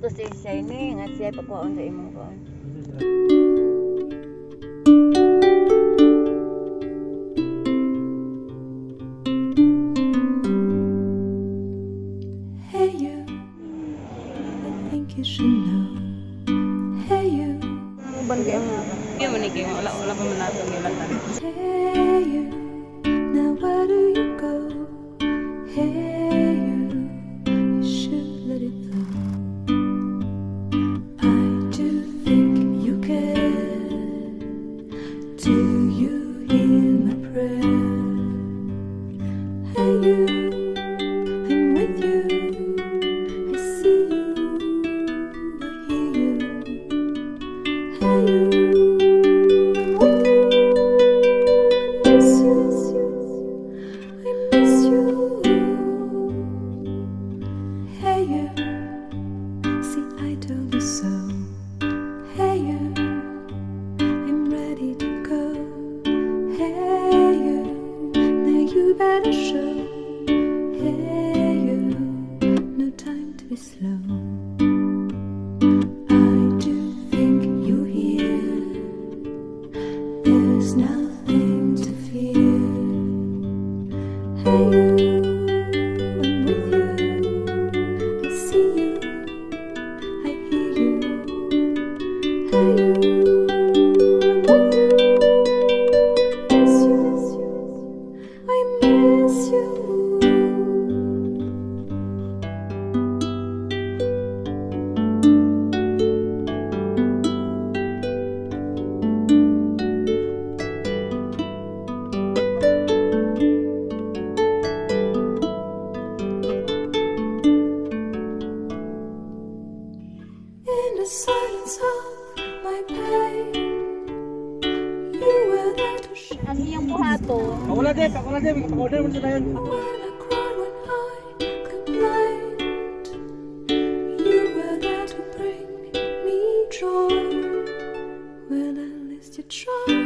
to si Shiny nga siya pakuan sa imong kuan. Hey you, I think you should know. Hey you, Ban kay ang kay man ni wala pa man nato gilatan. hey you, now where do you go? Hey you, you should let it flow. I do think you care. Do you hear my prayer? Hey you, I'm with you. I see you, I hear you. Hey you, I'm with you. I miss you. Hey you, see I told you so. Hey you, I'm ready to go. Hey you, now you better show. Hey you, no time to be slow. I do think you're here. There's nothing to fear. Hey you, I'm with you. I see you, I hear you. Hey you, I'm with you. Miss you, I miss you. In the silence of my pain, you were there to share. Ang iyang buhaton. Wala din, mag-order mo sila yun. When I cried, when I complained, you were there to bring me joy. Well, at least you tried.